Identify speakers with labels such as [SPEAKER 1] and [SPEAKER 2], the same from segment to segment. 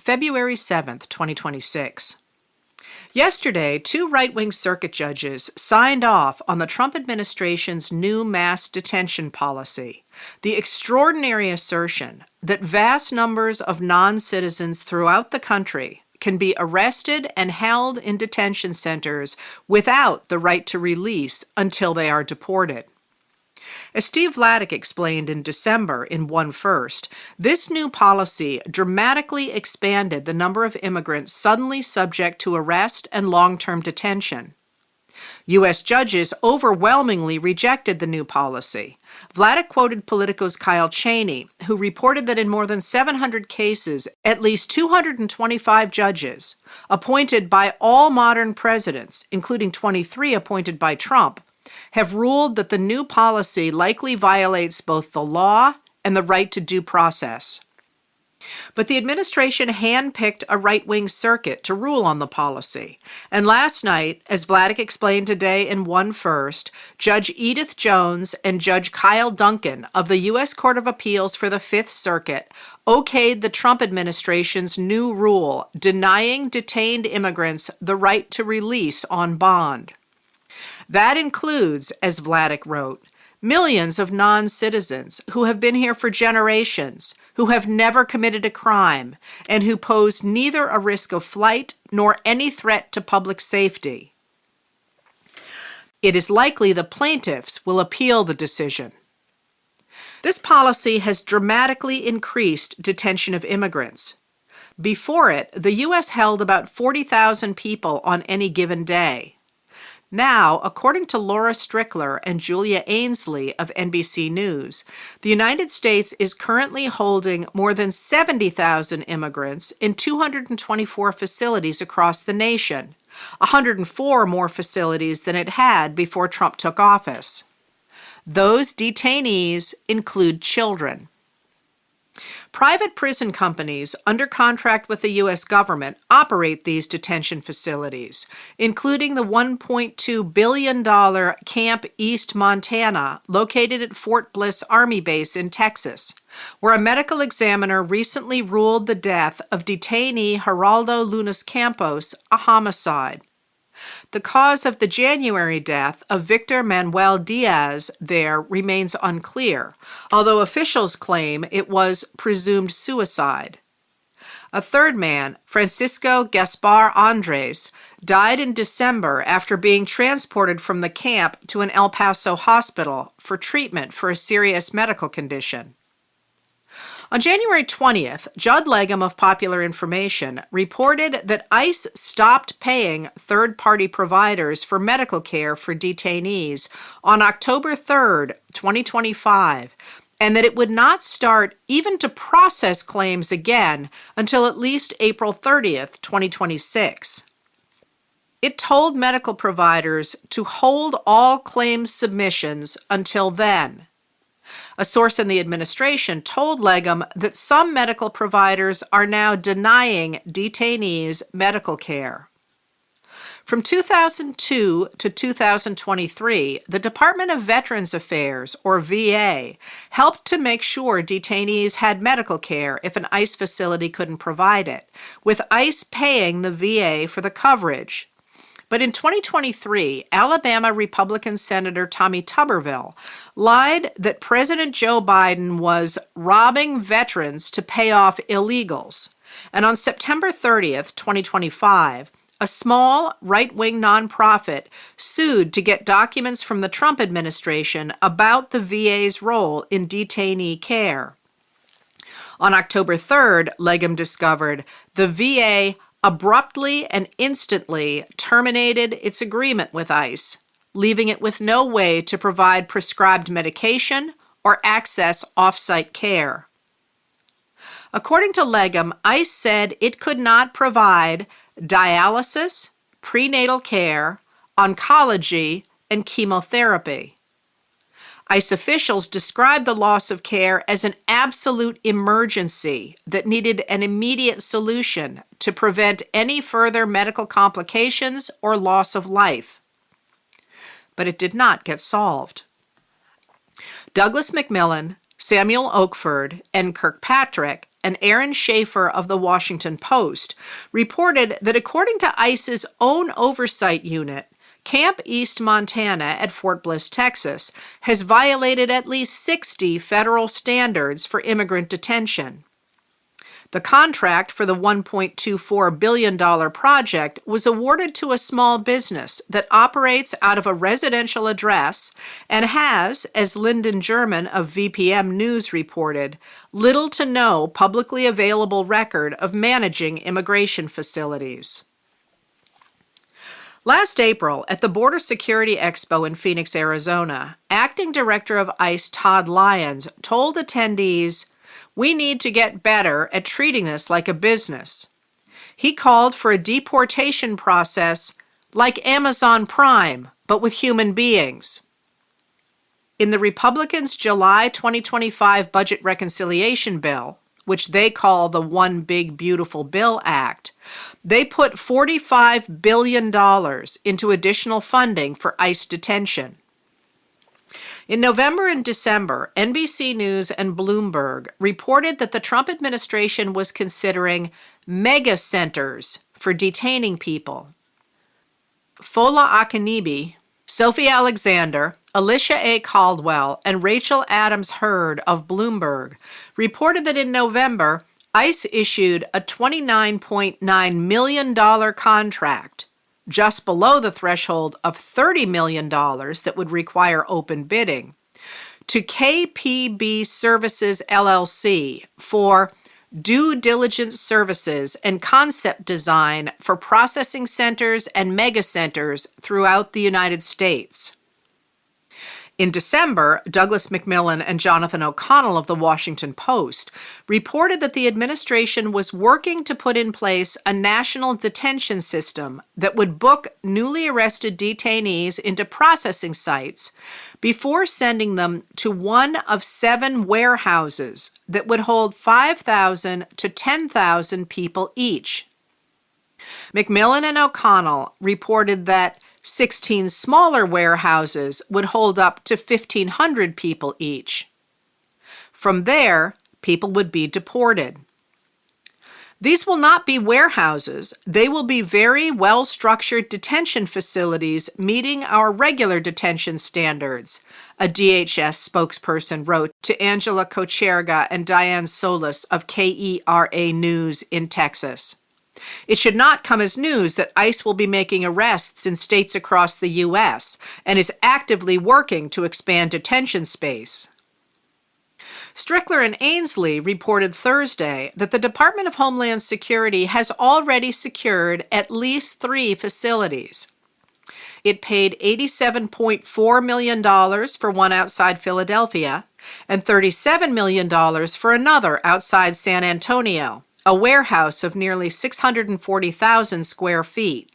[SPEAKER 1] February 7th, 2026. Yesterday, two right-wing circuit judges signed off on the Trump administration's new mass detention policy, the extraordinary assertion that vast numbers of non-citizens throughout the country can be arrested and held in detention centers without the right to release until they are deported. As Steve Vladeck explained in December in One First, this new policy dramatically expanded the number of immigrants suddenly subject to arrest and long-term detention. U.S. judges overwhelmingly rejected the new policy. Vladeck quoted Politico's Kyle Cheney, who reported that in more than 700 cases, at least 225 judges, appointed by all modern presidents, including 23 appointed by Trump, have ruled that the new policy likely violates both the law and the right to due process. But the administration handpicked a right-wing circuit to rule on the policy. And last night, as Vladeck explained today in One First, Judge Edith Jones and Judge Kyle Duncan of the U.S. Court of Appeals for the Fifth Circuit okayed the Trump administration's new rule denying detained immigrants the right to release on bond. That includes, as Vladeck wrote, millions of non-citizens who have been here for generations, who have never committed a crime, and who pose neither a risk of flight nor any threat to public safety. It is likely the plaintiffs will appeal the decision. This policy has dramatically increased detention of immigrants. Before it, the U.S. held about 40,000 people on any given day. Now, according to Laura Strickler and Julia Ainsley of NBC News, the United States is currently holding more than 70,000 immigrants in 224 facilities across the nation, 104 more facilities than it had before Trump took office. Those detainees include children. Private prison companies under contract with the U.S. government operate these detention facilities, including the $1.2 billion Camp East Montana, located at Fort Bliss Army Base in Texas, where a medical examiner recently ruled the death of detainee Geraldo Lunas Campos a homicide. The cause of the January death of Victor Manuel Diaz there remains unclear, although officials claim it was presumed suicide. A third man, Francisco Gaspar Andres, died in December after being transported from the camp to an El Paso hospital for treatment for a serious medical condition. On January 20th, Judd Legum of Popular Information reported that ICE stopped paying third-party providers for medical care for detainees on October 3rd, 2025, and that it would not start even to process claims again until at least April 30th, 2026. It told medical providers to hold all claims submissions until then. A source in the administration told Legum that some medical providers are now denying detainees medical care. From 2002 to 2023, the Department of Veterans Affairs, or VA, helped to make sure detainees had medical care if an ICE facility couldn't provide it, with ICE paying the VA for the coverage. But in 2023, Alabama Republican Senator Tommy Tuberville lied that President Joe Biden was robbing veterans to pay off illegals. And on September 30th, 2025, a small right-wing nonprofit sued to get documents from the Trump administration about the VA's role in detainee care. On October 3rd, Legum discovered the VA abruptly and instantly terminated its agreement with ICE, leaving it with no way to provide prescribed medication or access off-site care. According to Legum, ICE said it could not provide dialysis, prenatal care, oncology, and chemotherapy. ICE officials described the loss of care as an absolute emergency that needed an immediate solution to prevent any further medical complications or loss of life. But it did not get solved. Douglas Macmillan, Samuel Oakford, and Kirkpatrick and Aaron Schaefer of The Washington Post reported that according to ICE's own oversight unit, Camp East Montana at Fort Bliss, Texas, has violated at least 60 federal standards for immigrant detention. The contract for the $1.24 billion project was awarded to a small business that operates out of a residential address and has, as Lyndon German of VPM News reported, little to no publicly available record of managing immigration facilities. Last April, at the Border Security Expo in Phoenix, Arizona, Acting Director of ICE Todd Lyons told attendees, "We need to get better at treating this like a business." He called for a deportation process like Amazon Prime, but with human beings. In the Republicans' July 2025 budget reconciliation bill, which they call the One Big Beautiful Bill Act, they put $45 billion into additional funding for ICE detention. In November and December, NBC News and Bloomberg reported that the Trump administration was considering mega centers for detaining people. Fola Akinibi, Sophie Alexander, Alicia A. Caldwell, and Rachel Adams Heard of Bloomberg reported that in November, ICE issued a $29.9 million contract, just below the threshold of $30 million that would require open bidding, to KPB Services LLC for due diligence services and concept design for processing centers and mega centers throughout the United States. In December, Douglas McMillan and Jonathan O'Connell of The Washington Post reported that the administration was working to put in place a national detention system that would book newly arrested detainees into processing sites before sending them to one of 7 warehouses that would hold 5,000 to 10,000 people each. McMillan and O'Connell reported that 16 smaller warehouses would hold up to 1,500 people each. From there, people would be deported. These will not be warehouses. They will be very well-structured detention facilities meeting our regular detention standards, a DHS spokesperson wrote to Angela Kocherga and Diane Solis of KERA News in Texas. It should not come as news that ICE will be making arrests in states across the U.S. and is actively working to expand detention space. Strickler and Ainsley reported Thursday that the Department of Homeland Security has already secured at least 3 facilities. It paid $87.4 million for one outside Philadelphia and $37 million for another outside San Antonio, a warehouse of nearly 640,000 square feet.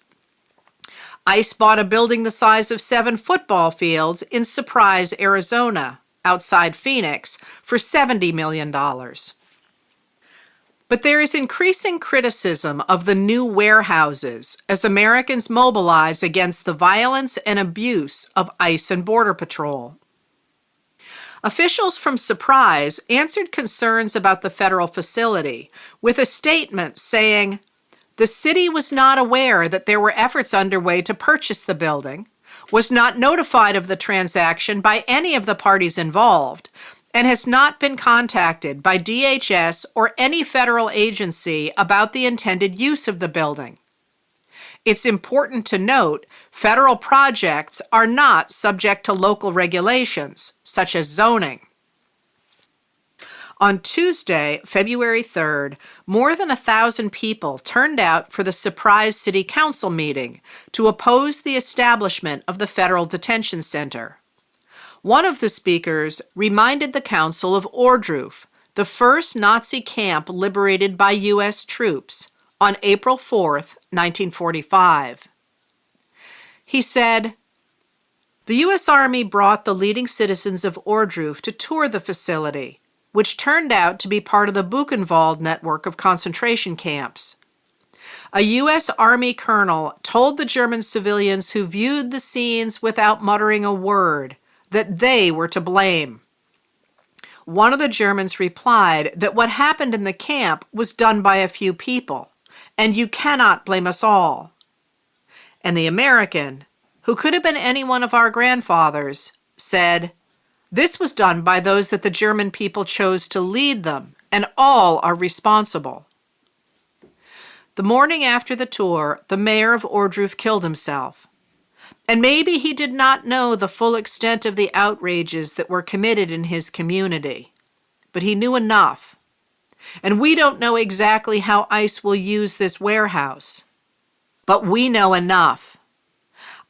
[SPEAKER 1] ICE bought a building the size of 7 football fields in Surprise, Arizona, outside Phoenix, for $70 million. But there is increasing criticism of the new warehouses as Americans mobilize against the violence and abuse of ICE and Border Patrol. Officials from Surprise answered concerns about the federal facility with a statement saying, "The city was not aware that there were efforts underway to purchase the building, was not notified of the transaction by any of the parties involved, and has not been contacted by DHS or any federal agency about the intended use of the building." It's important to note federal projects are not subject to local regulations, such as zoning. On Tuesday, February 3rd, more than 1,000 people turned out for the Surprise City Council meeting to oppose the establishment of the Federal Detention Center. One of the speakers reminded the council of Ohrdruf, the first Nazi camp liberated by U.S. troops, on April 4, 1945. He said, "The U.S. Army brought the leading citizens of Ohrdruf to tour the facility, which turned out to be part of the Buchenwald network of concentration camps. A U.S. Army colonel told the German civilians who viewed the scenes without muttering a word that they were to blame. one of the Germans replied that what happened in the camp was done by a few people, and you cannot blame us all. And the American, who could have been any one of our grandfathers, said, "This was done by those that the German people chose to lead them, and all are responsible." The morning after the tour, the mayor of Ohrdruf killed himself. And maybe he did not know the full extent of the outrages that were committed in his community, but he knew enough. And we don't know exactly how ICE will use this warehouse, but we know enough.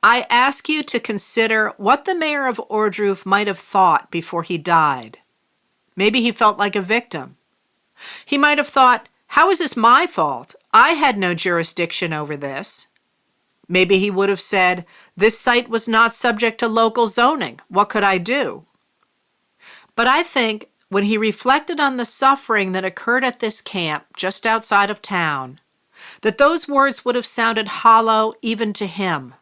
[SPEAKER 1] I ask you to consider what the mayor of Ohrdruf might have thought before he died. Maybe he felt like a victim. He might have thought, "How is this my fault? I had no jurisdiction over this." Maybe he would have said, "This site was not subject to local zoning. What could I do?" But I think when he reflected on the suffering that occurred at this camp just outside of town, that those words would have sounded hollow even to him.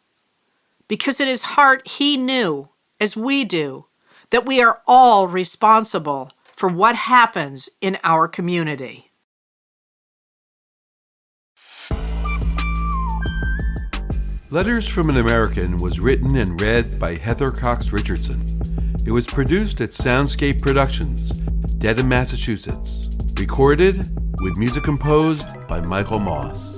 [SPEAKER 1] Because in his heart he knew, as we do, that we are all responsible for what happens in our community.
[SPEAKER 2] Letters from an American was written and read by Heather Cox Richardson. It was produced at Soundscape Productions, Dedham, Massachusetts. Recorded with music composed by Michael Moss.